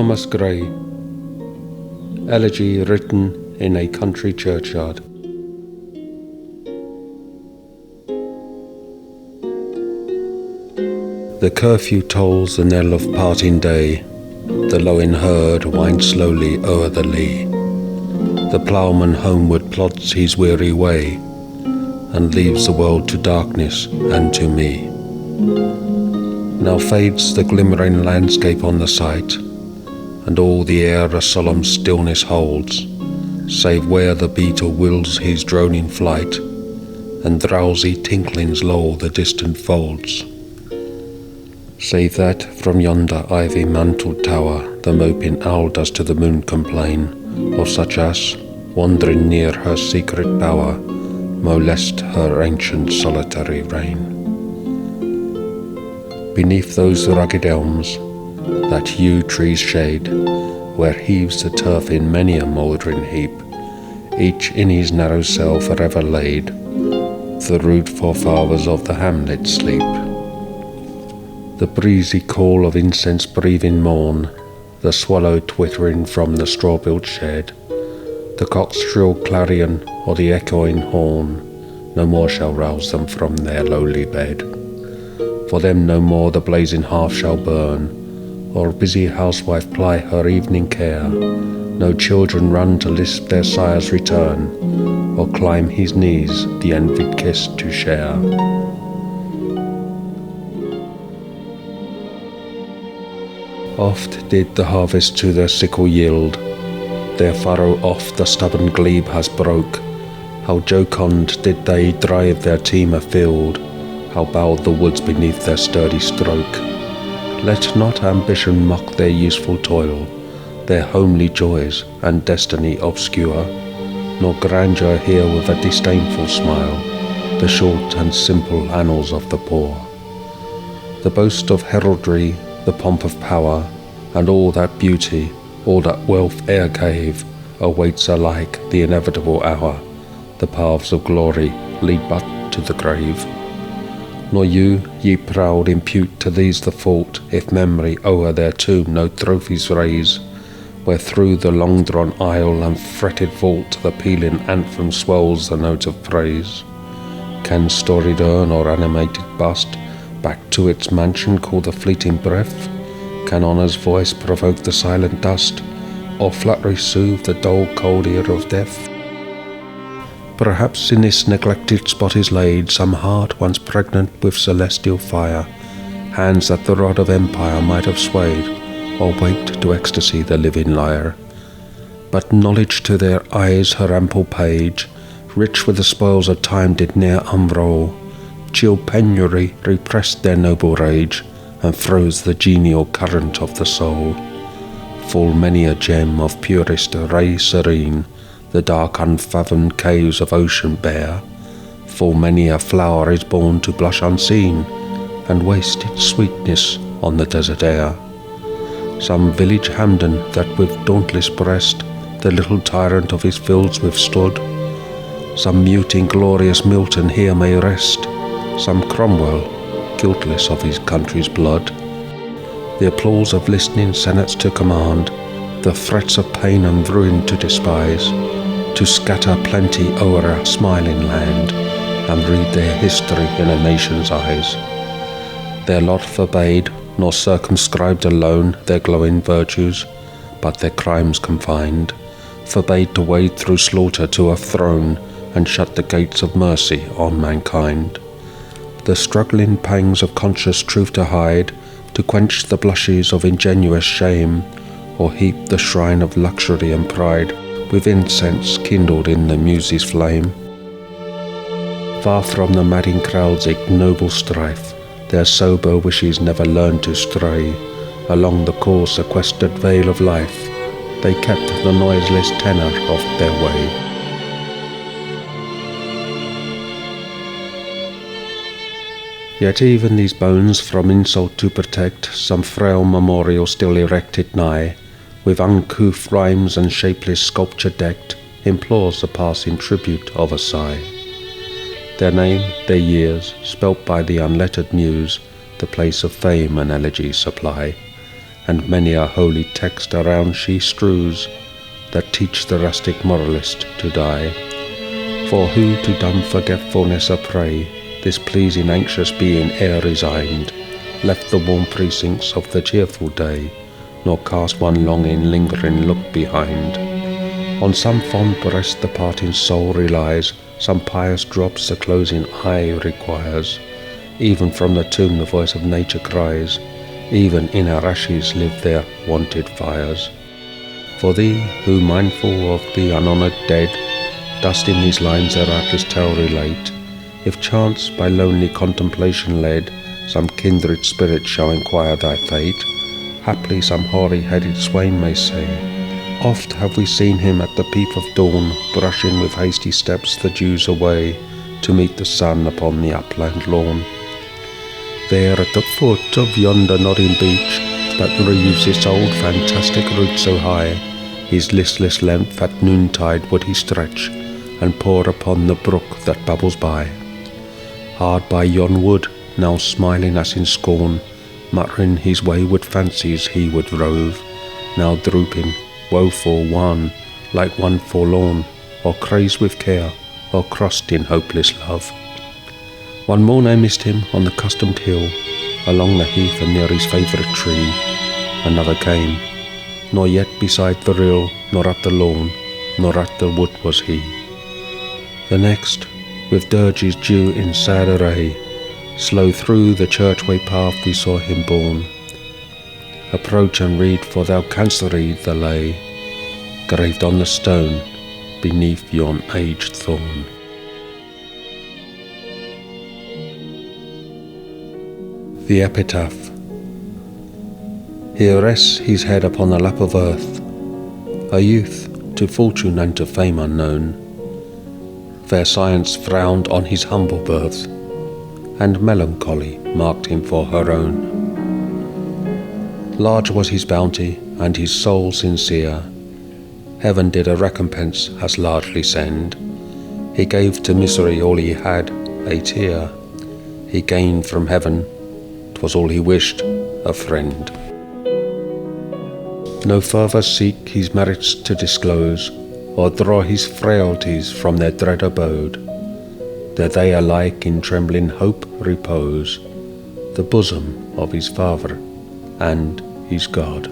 Thomas Gray. Elegy written in a country churchyard. The curfew tolls the knell of parting day. The lowing herd winds slowly o'er the lea. The ploughman homeward plods his weary way, and leaves the world to darkness and to me. Now fades the glimmering landscape on the sight, and all the air a solemn stillness holds, save where the beetle wills his droning flight, and drowsy tinklings lull the distant folds. Save that from yonder ivy-mantled tower the moping owl does to the moon complain of such as, wandering near her secret bower, molest her ancient solitary reign. Beneath those rugged elms, that yew tree's shade, where heaves the turf in many a mouldering heap, each in his narrow cell forever laid, the rude forefathers of the hamlet sleep. The breezy call of incense-breathing morn, the swallow twittering from the straw-built shed, the cock's shrill clarion or the echoing horn, no more shall rouse them from their lowly bed. For them no more the blazing hearth shall burn, or busy housewife ply her evening care, no children run to lisp their sire's return, or climb his knees the envied kiss to share. Oft did the harvest to their sickle yield, their furrow oft the stubborn glebe has broke. How jocund did they drive their team afield, how bowed the woods beneath their sturdy stroke. Let not ambition mock their useful toil, their homely joys and destiny obscure, nor grandeur hear with a disdainful smile the short and simple annals of the poor. The boast of heraldry, the pomp of power, and all that beauty, all that wealth e'er gave, awaits alike the inevitable hour. The paths of glory lead but to the grave. Nor you, ye proud, impute to these the fault, if memory o'er their tomb no trophies raise, where through the long-drawn aisle and fretted vault the pealing anthem swells the note of praise. Can storied urn or animated bust back to its mansion call the fleeting breath? Can honour's voice provoke the silent dust, or flattery soothe the dull cold ear of death? Perhaps in this neglected spot is laid some heart once pregnant with celestial fire, hands that the rod of empire might have swayed, or waked to ecstasy the living lyre. But knowledge to their eyes her ample page, rich with the spoils of time, did ne'er unroll. Chill penury repressed their noble rage, and froze the genial current of the soul. Full many a gem of purest ray serene the dark unfathomed caves of ocean bear. Full many a flower is born to blush unseen, and waste its sweetness on the desert air. Some village Hampden that with dauntless breast the little tyrant of his fields withstood, some mute inglorious Milton here may rest, some Cromwell guiltless of his country's blood. The applause of listening senates to command, the threats of pain and ruin to despise, to scatter plenty o'er a smiling land, and read their history in a nation's eyes. Their lot forbade, nor circumscribed alone their glowing virtues, but their crimes confined, forbade to wade through slaughter to a throne, and shut the gates of mercy on mankind. The struggling pangs of conscious truth to hide, to quench the blushes of ingenuous shame, or heap the shrine of luxury and pride with incense kindled in the muse's flame. Far from the madding crowd's ignoble strife, their sober wishes never learned to stray along the coarse sequestered veil of life. They kept the noiseless tenor of their way. Yet even these bones from insult to protect, some frail memorial still erected nigh, with uncouth rhymes and shapeless sculpture decked, implores the passing tribute of a sigh. Their name, their years, spelt by the unlettered muse, the place of fame and elegy supply. and many a holy text around she strews, that teach the rustic moralist to die. For who to dumb forgetfulness a prey, this pleasing anxious being ere resigned, left the warm precincts of the cheerful day, nor cast one longing lingering look behind. On some fond breast the parting soul relies, some pious drops the closing eye requires. Even from the tomb the voice of nature cries, even in her ashes live their wonted fires. For thee, who mindful of the unhonoured dead, dost in these lines their artless tale relate, if chance by lonely contemplation led, some kindred spirit shall inquire thy fate, haply some hoary-headed swain may say, oft have we seen him at the peep of dawn, brushing with hasty steps the dews away, to meet the sun upon the upland lawn. There at the foot of yonder nodding beech, that wreaves its old fantastic root so high, his listless length at noontide would he stretch, and pour upon the brook that bubbles by. Hard by yon wood, now smiling as in scorn, muttering his wayward fancies he would rove, now drooping, woeful, wan, like one forlorn, or crazed with care, or crossed in hopeless love. One morn I missed him on the customed hill, along the heath and near his favourite tree. Another came, nor yet beside the rill, nor at the lawn, nor at the wood was he. The next, with dirges due in sad array, slow through the churchway path we saw him borne. Approach and read, for thou canst read the lay, graved on the stone beneath yon aged thorn. The Epitaph. Here rests his head upon the lap of earth, a youth, to fortune and to fame unknown. Fair science frowned on his humble birth, and melancholy marked him for her own. Large was his bounty, and his soul sincere. Heaven did a recompense as largely send. He gave to misery all he had, a tear. He gained from heaven, 'twas all he wished, a friend. No further seek his merits to disclose, or draw his frailties from their dread abode. There they alike in trembling hope repose, the bosom of his Father and his God.